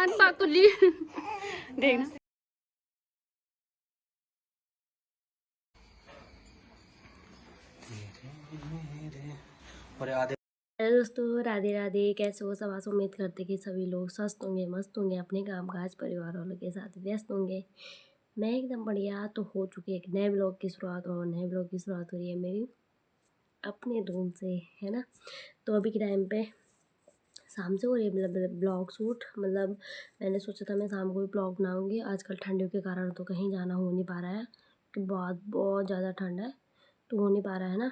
कान पातुली देखना। और आधे। हेलो दोस्तों, राधे राधे। कैसे हो सब? आज उम्मीद करते कि सभी लोग स्वस्थ होंगे, मस्त होंगे, अपने काम काज परिवार वालों के साथ व्यस्त होंगे। मैं एकदम बढ़िया तो हो चुकी एक नए ब्लॉग की शुरुआत, और नए ब्लॉग की शुरुआत हो रही है मेरी अपने रूम से, है ना। तो अभी के टाइम पे शाम से हो रही है मतलब ब्लॉग शूट। मतलब मैंने सोचा था मैं शाम को भी ब्लॉग बनाऊँगी। आजकल ठंडियों के कारण तो कहीं जाना हो नहीं पा रहा है, क्योंकि बहुत ज़्यादा ठंड है, तो हो नहीं पा रहा है ना।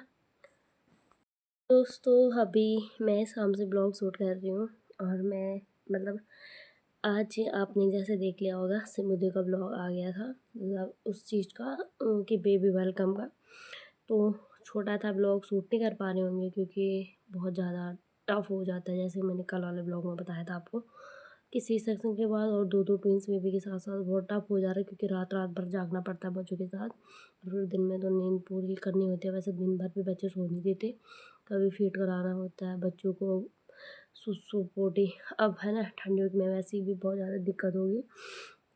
दोस्तों अभी मैं शाम से ब्लॉग शूट कर रही हूँ, और मैं मतलब आज आपने जैसे देख लिया होगा सिमुदी का ब्लॉग आ गया था, मतलब उस चीज़ का कि बेबी वेलकम का। तो छोटा था ब्लॉग, शूट नहीं कर पा रहे होंगे क्योंकि बहुत ज़्यादा टफ हो जाता है, जैसे मैंने कल वाले ब्लॉग में बताया था आपको कि सी सेक्शन के बाद और दो ट्विंस बेबी के साथ साथ बहुत टफ हो जा रहा है, क्योंकि रात रात भर जागना पड़ता है बच्चों के साथ। फिर दिन में तो नींद पूरी करनी होती है, वैसे दिन भर भी बच्चे सो नहीं देते, कभी फीड कराना होता है बच्चों को, सुसु पोटी। अब है ना ठंडियों में वैसे भी बहुत ज़्यादा दिक्कत होगी।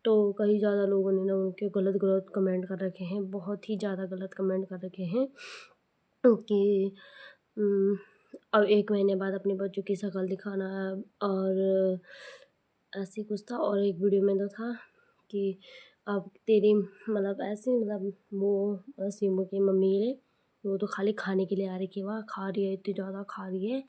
तो कई ज़्यादा लोगों ने ना उनके गलत गलत कमेंट कर रखे हैं, बहुत ही ज़्यादा गलत कमेंट कर रखे हैं कि अब 1 महीने बाद अपने बच्चों की शक्ल दिखाना है, और ऐसे कुछ था। और एक वीडियो में तो था कि अब तेरी मतलब ऐसे मतलब वो सीमू की मम्मी है, वो तो खाली खाने के लिए आ रही थी, वहाँ खा रही है, इतनी ज़्यादा खा रही है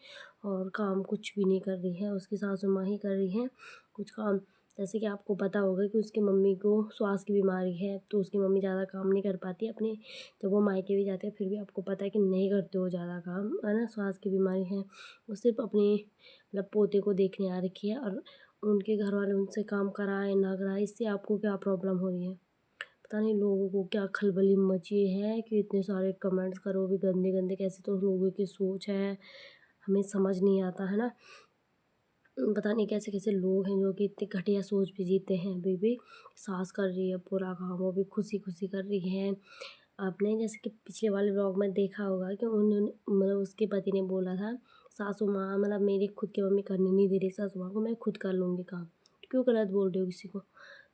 और काम कुछ भी नहीं कर रही है, उसकी सासू माँ ही कर रही है कुछ काम। जैसे कि आपको पता होगा कि उसकी मम्मी को श्वास की बीमारी है, तो उसकी मम्मी ज़्यादा काम नहीं कर पाती अपने, जब वो मायके भी जाते हैं फिर भी आपको पता है कि नहीं करते हो ज़्यादा काम, है ना। श्वास की बीमारी है, वो सिर्फ अपने मतलब पोते को देखने आ रखी है, और उनके घर वाले उनसे काम कराए ना कराए, इससे आपको क्या प्रॉब्लम हो रही है? पता नहीं लोगों को क्या खलबली मची है कि इतने सारे कमेंट्स करो भी गंदे गंदे, कैसे तो लोगों की सोच है, हमें समझ नहीं आता है ना। पता नहीं कैसे कैसे लोग हैं जो कि इतनी घटिया सोच भी जीते हैं। अभी भी सास कर रही है पूरा काम, वो भी खुशी खुशी कर रही है। आपने जैसे कि पिछले वाले व्लॉग में देखा होगा कि उन्होंने मतलब उसके पति ने बोला था, सासू माँ मतलब मेरी खुद की मम्मी करने नहीं दे रही सासू माँ को, मैं खुद कर लूँगी काम। क्यों गलत बोल रहे हो किसी को?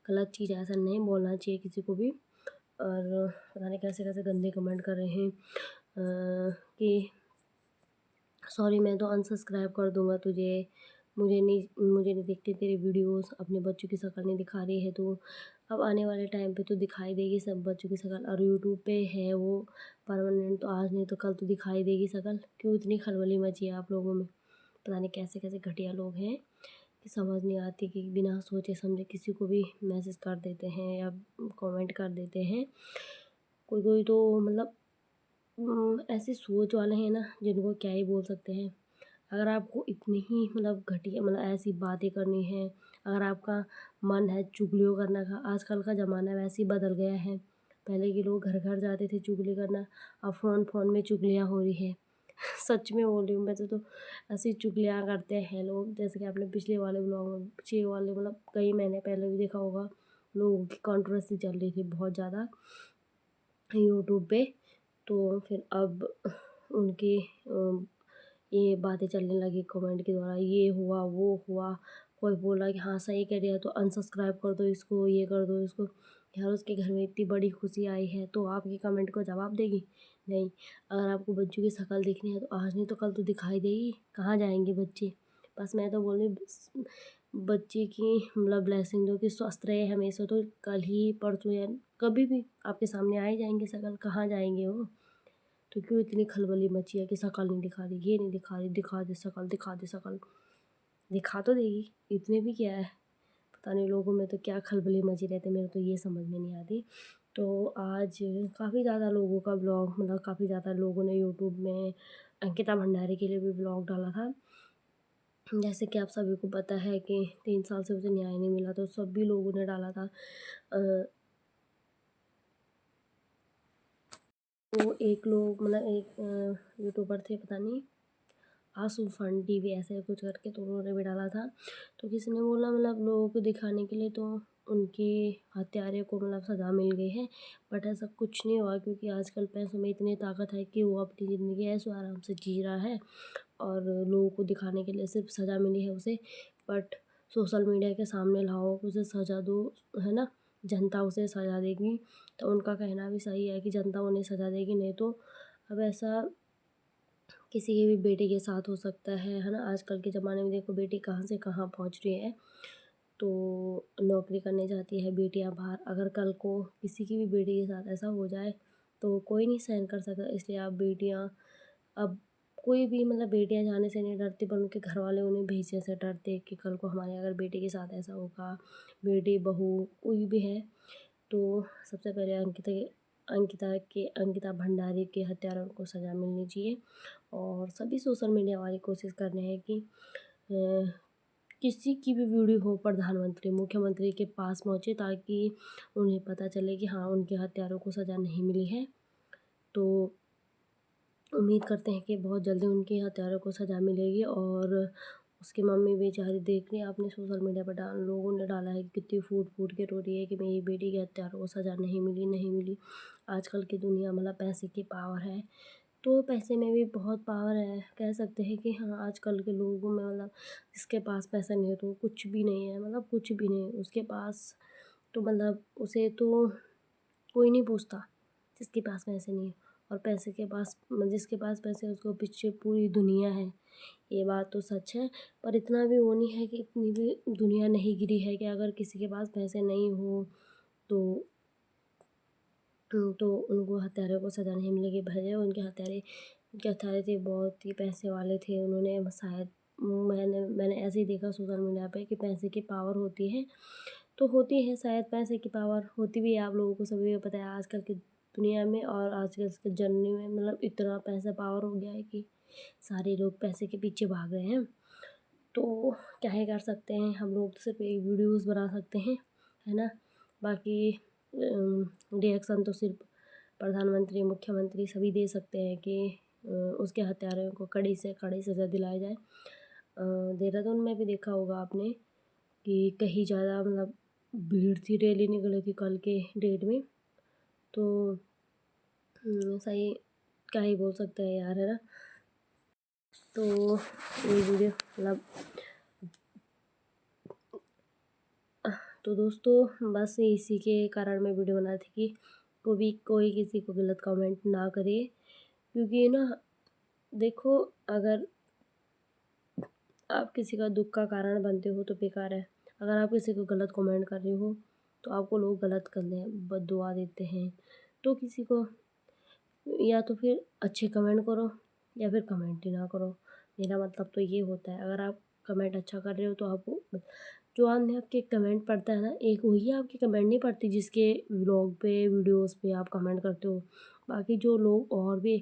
गलत चीज़ ऐसा नहीं बोलना चाहिए किसी को भी। और पता नहीं कैसे कैसे गंदे कमेंट कर रहे हैं कि सॉरी मैं तो अनसब्सक्राइब कर दूँगा तुझे, मुझे नहीं दिखती तेरी वीडियोस, अपने बच्चों की शक्ल नहीं दिखा रही है तू। अब आने वाले टाइम पे तो दिखाई देगी सब बच्चों की शक्ल, और यूट्यूब पे है वो परमानेंट, तो आज नहीं तो कल तो दिखाई देगी शक्ल। क्यों इतनी खलबली मची है आप लोगों में? पता नहीं कैसे कैसे घटिया लोग हैं कि समझ नहीं आती, कि बिना सोचे समझे किसी को भी मैसेज कर देते हैं या कमेंट कर देते हैं। कोई कोई तो मतलब ऐसी सोच वाले हैं ना, जिनको क्या ही बोल सकते हैं। अगर आपको इतनी ही मतलब घटिया मतलब ऐसी बातें करनी है, अगर आपका मन है चुगलियों करने का, आजकल का ज़माना वैसे ही बदल गया है। पहले के लोग घर घर जाते थे चुगली करना, अब फ़ोन फ़ोन में चुगलियाँ हो रही है। सच में बोल रही हूँ मैं, तो ऐसी चुगलियाँ करते हैं लोग, जैसे कि आपने पिछले वाले ब्लॉग में, पिछले वाले मतलब कई महीने पहले भी देखा होगा, लोगों की कंट्रोवर्सी चल रही थी बहुत ज़्यादा यूट्यूब पे। तो फिर अब उनकी ये बातें चलने लगी कमेंट के द्वारा, ये हुआ वो हुआ। कोई बोला कि हाँ सही कह रही है तो अनसब्सक्राइब कर दो इसको, ये कर दो इसको। यार उसके घर में इतनी बड़ी खुशी आई है तो आपकी कमेंट को जवाब देगी? नहीं। अगर आपको बच्चों की शक्ल देखनी है तो आज नहीं तो कल तो दिखाई देगी। कहाँ जाएंगे बच्चे? बस मैं तो बोल रही हूँ, बच्चे की मतलब ब्लेसिंग दो कि स्वस्थ रहे हमेशा, तो कल ही परसों या कभी भी आपके सामने आ ही जाएंगे शक्ल। कहाँ जाएंगे वो? तो क्यों इतनी खलबली मची है कि शक्ल नहीं दिखा रही, ये नहीं दिखा रही, दिखा दे शक्ल, दिखा दे शक्ल। दिखा तो देगी, इतने भी क्या है। पता नहीं लोगों में तो क्या खलबली मची रहती है, मेरे तो ये समझ में नहीं आती। तो आज काफ़ी ज़्यादा लोगों का ब्लॉग मतलब काफ़ी ज़्यादा लोगों ने यूट्यूब में अंकिता भंडारी के लिए भी ब्लॉग डाला था। जैसे कि आप सभी को पता है कि 3 साल से उसे न्याय नहीं मिला, तो सभी लोगों ने डाला था। वो एक लोग मतलब एक यूट्यूबर थे, पता नहीं आंसू फन टीवी ऐसे कुछ करके, तो उन्होंने भी डाला था। तो किसी ने बोला मतलब लोगों को दिखाने के लिए तो उनके हत्यारे को मतलब सज़ा मिल गई है, बट ऐसा कुछ नहीं हुआ, क्योंकि आजकल पैसों में इतनी ताकत है कि वो अपनी ज़िंदगी ऐसे आराम से जी रहा है, और लोगों को दिखाने के लिए सिर्फ सज़ा मिली है उसे। बट सोशल मीडिया के सामने लाओ, उसे सज़ा दो, है ना? जनता उसे सज़ा देगी। तो उनका कहना भी सही है कि जनता उन्हें सज़ा देगी, नहीं तो अब ऐसा किसी की भी बेटी के साथ हो सकता है ना? आजकल के ज़माने में देखो बेटी कहाँ से कहाँ पहुँच रही है। तो नौकरी करने जाती है बेटियां बाहर, अगर कल को किसी की भी बेटी के साथ ऐसा हो जाए तो कोई नहीं सहन कर सकता। इसलिए आप बेटियां, अब कोई भी मतलब बेटियां जाने से नहीं डरती, पर उनके घर वाले उन्हें भेजने से डरते कि कल को हमारे अगर बेटी के साथ ऐसा होगा, बेटी बहू कोई भी है, तो सबसे पहले अंकिता भंडारी के हत्यारों को सज़ा मिलनी चाहिए। और सभी सोशल मीडिया वाले कोशिश कर रहे हैं कि किसी की भी वीडियो हो प्रधानमंत्री मुख्यमंत्री के पास पहुँचे, ताकि उन्हें पता चले कि हाँ, उनके हत्यारों को सज़ा नहीं मिली है। तो उम्मीद करते हैं कि बहुत जल्दी उनके हत्यारों को सज़ा मिलेगी। और उसकी मम्मी बेचारी देख रही है, आपने सोशल मीडिया पर लोगों ने डाला है कि कितनी फूट फूट के रो रही है कि मेरी बेटी के हत्यारों को सज़ा नहीं मिली, नहीं मिली। आजकल की दुनिया मतलब पैसे की पावर है, तो पैसे में भी बहुत पावर है। कह सकते हैं कि हाँ, आजकल के लोगों में मतलब जिसके पास पैसा नहीं है तो वो कुछ भी नहीं है, मतलब कुछ भी नहीं उसके पास। तो मतलब उसे तो कोई नहीं पूछता जिसके पास पैसे नहीं है। और पैसे के पास जिसके पास पैसे है उसको पीछे पूरी दुनिया है, ये बात तो सच है। पर इतना भी वो नहीं है कि इतनी भी दुनिया नहीं गिरी है कि अगर किसी के पास पैसे नहीं हो तो तो उनको हत्यारे को सज़ा नहीं मिलेगी। भले उनके हत्यारे थे बहुत ही पैसे वाले थे, उन्होंने शायद मैंने ऐसे ही देखा सोशल मीडिया पे कि पैसे की पावर होती है, तो होती है शायद पैसे की पावर होती भी है। आप लोगों को सभी को पता है आजकल की दुनिया में और आजकल के जननी में मतलब इतना पैसा पावर हो गया है कि सारे लोग पैसे के पीछे भाग रहे हैं। तो क्या ही कर सकते हैं, हम लोग तो सिर्फ एक वीडियोस बना सकते हैं, है ना? बाकी रिएक्शन तो सिर्फ प्रधानमंत्री मुख्यमंत्री सभी दे सकते हैं कि उसके हत्यारों को कड़ी से कड़ी सज़ा दिलाई जाए। देहरादून में भी देखा होगा आपने कि कहीं ज़्यादा मतलब भीड़ थी, रैली निकली थी कल के डेट में। तो सही क्या ही बोल सकते हैं यार, है ना? तो ये वीडियो मतलब तो दोस्तों बस इसी के कारण मैं वीडियो बना थी कि कोई किसी को गलत कमेंट ना करे, क्योंकि ना देखो, अगर आप किसी का दुख का कारण बनते हो तो बेकार है। अगर आप किसी को गलत कमेंट कर रहे हो तो आपको लोग गलत करते हैं, बददुआ देते हैं। तो किसी को या तो फिर अच्छे कमेंट करो या फिर कमेंट ही ना करो। मेरा मतलब तो ये होता है, अगर आप कमेंट अच्छा कर रहे हो तो आपको जो आदमी आपके कमेंट पढ़ता है ना, एक वही आपकी कमेंट नहीं पढ़ती जिसके व्लॉग पे वीडियोस पे आप कमेंट करते हो। बाकी जो लोग और भी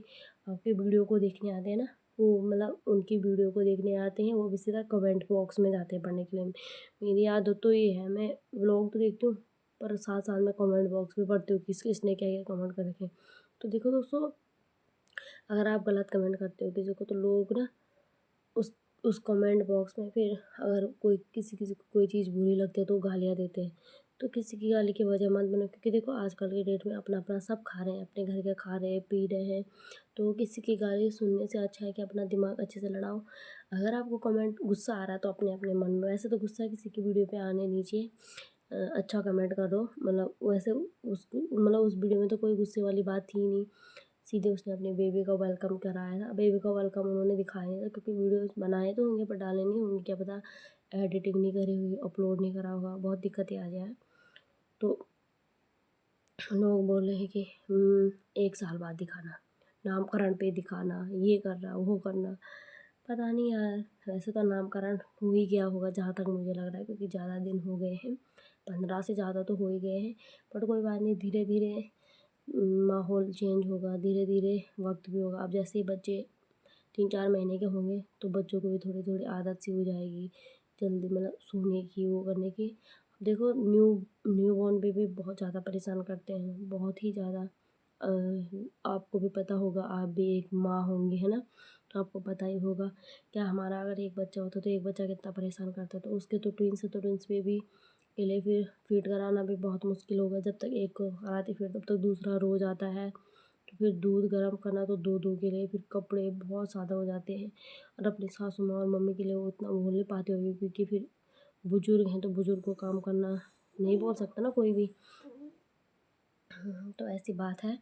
आपके वीडियो को देखने आते हैं ना, वो मतलब उनकी वीडियो को देखने आते हैं, वो भी सीधा कमेंट बॉक्स में जाते हैं पढ़ने के लिए। मेरी आदत तो ये है, मैं व्लॉग तो देखती हूँ पर साथ साथ में कमेंट बॉक्स भी पढ़ती हूँ किसने क्या क्या कमेंट कर रखे हैं। तो देखो दोस्तों, अगर आप गलत कमेंट करते हो किसी को तो लोग ना उस उस कमेंट बॉक्स में फिर अगर कोई किसी किसी को कोई चीज़ बुरी लगती है तो गालियाँ देते हैं। तो किसी की गाली की वजह मत बनो, क्योंकि देखो आजकल के डेट में अपना अपना सब खा रहे हैं, अपने घर के खा रहे हैं पी रहे हैं। तो किसी की गाली सुनने से अच्छा है कि अपना दिमाग अच्छे से लड़ाओ। अगर आपको कमेंट गुस्सा आ रहा है तो अपने अपने मन में, वैसे तो गुस्सा किसी की वीडियो पे आने नहीं चाहिए। अच्छा कमेंट कर दो, मतलब वैसे उस वीडियो में तो कोई गुस्से वाली बात थी नहीं। सीधे उसने अपनी बेबी का वेलकम कराया था, बेबी का वेलकम उन्होंने दिखाया नहीं था, क्योंकि वीडियोस बनाए तो होंगे पर डाले नहीं होंगे, क्या पता एडिटिंग नहीं करी हुई, अपलोड नहीं करा होगा, बहुत दिक्कतें आ जाए। तो लोग बोल रहे हैं कि 1 साल बाद दिखाना, नामकरण पे दिखाना, ये करना वो करना। पता नहीं यार, वैसे तो नामकरण हो ही गया होगा जहाँ तक मुझे लग रहा है, क्योंकि ज़्यादा दिन हो गए हैं, 15 से ज़्यादा तो हो ही गए हैं। बट कोई बात नहीं, धीरे धीरे माहौल चेंज होगा, धीरे धीरे वक्त भी होगा। अब जैसे ही बच्चे 3-4 महीने के होंगे तो बच्चों को भी थोड़ी थोड़ी आदत सी हो जाएगी जल्दी, मतलब सोने की वो करने की। देखो न्यू बॉर्न बेबी बहुत ज़्यादा परेशान करते हैं, बहुत ही ज़्यादा। आपको भी पता होगा, आप भी एक माँ होंगी, है ना? तो आपको पता ही होगा क्या, हमारा अगर एक बच्चा होता तो एक बच्चा कितना परेशान करता, तो उसके तो ट्विंस है, तो ट्विंस बेबी के लिए फिर फीड कराना भी बहुत मुश्किल होगा। जब तक एक को कराती फिर तब तक दूसरा रोज़ आता है, तो फिर दूध गर्म करना तो दो दो के लिए, फिर कपड़े बहुत ज़्यादा हो जाते हैं। और अपनी सासू माँ और मम्मी के लिए वो उतना बोल नहीं पाती होगी, क्योंकि फिर बुजुर्ग हैं तो बुजुर्ग को काम करना नहीं बोल सकता ना कोई भी। तो ऐसी बात है।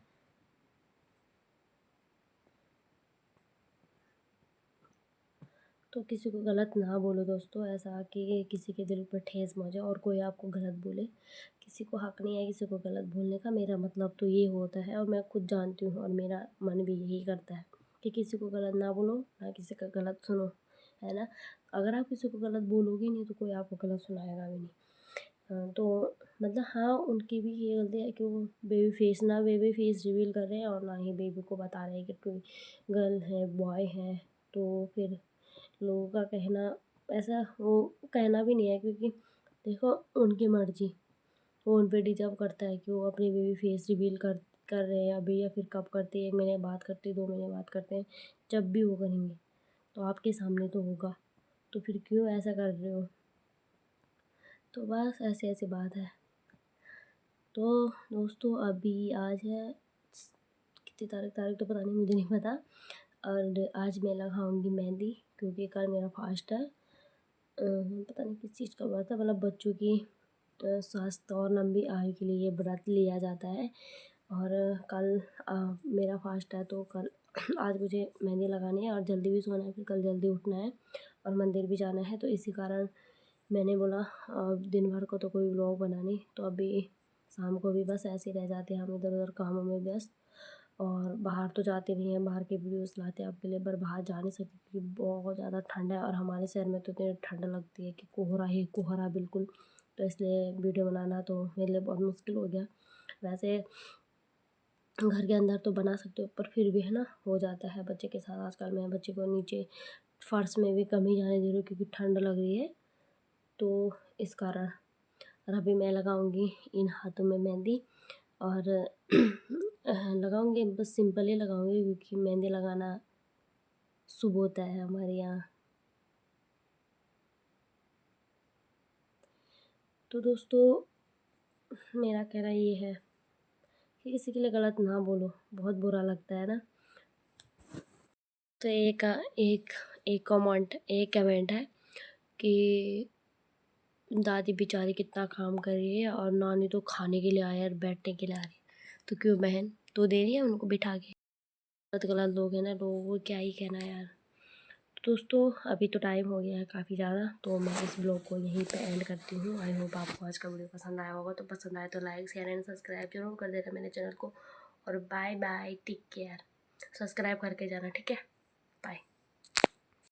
तो किसी को गलत ना बोलो दोस्तों, ऐसा कि किसी के दिल पर ठेस पहुंचे और कोई आपको गलत बोले। किसी को हक नहीं है किसी को गलत बोलने का। मेरा मतलब तो ये होता है और मैं खुद जानती हूँ और मेरा मन भी यही करता है कि किसी को गलत ना बोलो, ना किसी का गलत सुनो, है ना। अगर आप किसी को गलत बोलोगे नहीं तो कोई आपको गलत सुनाएगा भी नहीं। तो मतलब हाँ, उनकी भी ये गलती है कि वो बेबी फेस रिवील कर रहे हैं और ना ही बेबी को बता रहे हैं कि कोई गर्ल है बॉय है। तो फिर लोगों का कहना, ऐसा वो कहना भी नहीं है, क्योंकि देखो उनकी मर्जी, वो उन पे डिजर्व करता है कि वो अपनी बेबी फेस रिवील कर रहे हैं अभी, या फिर कब करते हैं, 1 महीने बाद करते हैं, 2 महीने बाद करते हैं, जब भी वो करेंगे तो आपके सामने तो होगा। तो फिर क्यों ऐसा कर रहे हो। तो बस ऐसी ऐसी बात है। तो दोस्तों अभी आज है कितनी तारीख तो पता नहीं, मुझे नहीं पता। और आज मैं लगाऊंगी मेहंदी, क्योंकि कल मेरा फास्ट है। पता नहीं किस चीज़ का व्रत है, मतलब बच्चों की स्वास्थ्य और लंबी आयु के लिए ये व्रत लिया जाता है। और कल मेरा फास्ट है, तो कल आज मुझे मेहंदी लगानी है और जल्दी भी सोना है, फिर कल जल्दी उठना है और मंदिर भी जाना है। तो इसी कारण मैंने बोला दिन भर को तो कोई व्लॉग बना नहीं, तो अभी शाम को भी बस ऐसे ही रह जाते हैं हम इधर उधर कामों में व्यस्त। और बाहर तो जाते नहीं हैं, बाहर के वीडियोस लाते हैं आपके लिए, पर बाहर जा नहीं सकते क्योंकि बहुत ज़्यादा ठंड है और हमारे शहर में तो इतनी ठंड लगती है कि कोहरा ही कोहरा बिल्कुल। तो इसलिए वीडियो बनाना तो मेरे लिए बहुत मुश्किल हो गया। वैसे घर के अंदर तो बना सकते हो, पर फिर भी है ना, हो जाता है बच्चे के साथ। आजकल मैं बच्चे को नीचे फर्श में भी कम ही जाने दे रही हूँ क्योंकि ठंड लग रही है, तो इस कारण। और अभी मैं लगाऊंगी इन हाथों में मेहंदी, और लगाऊंगी बस सिंपल ही लगाऊंगी, क्योंकि मेहंदी लगाना शुभ होता है हमारे यहाँ। तो दोस्तों मेरा कहना ये है कि किसी के लिए गलत ना बोलो, बहुत बुरा लगता है ना। तो एक एक कमेंट है कि दादी बेचारी कितना काम कर रही है और नानी तो खाने के लिए आए और बैठने के लिए आ रही है, तो क्यों बहन तो दे रही है उनको बिठा के। गलत गलत लोग हैं ना, लोगों को क्या ही कहना यार। तो दोस्तों अभी तो टाइम हो गया है काफ़ी ज़्यादा, तो मैं इस ब्लॉग को यहीं पे एंड करती हूँ। आई होप आपको आज का वीडियो पसंद आया होगा, तो पसंद आए तो लाइक शेयर एंड सब्सक्राइब जरूर कर देना मेरे चैनल को। और bye bye, take care. Subscribe करके जाना, ठीक है। बाय।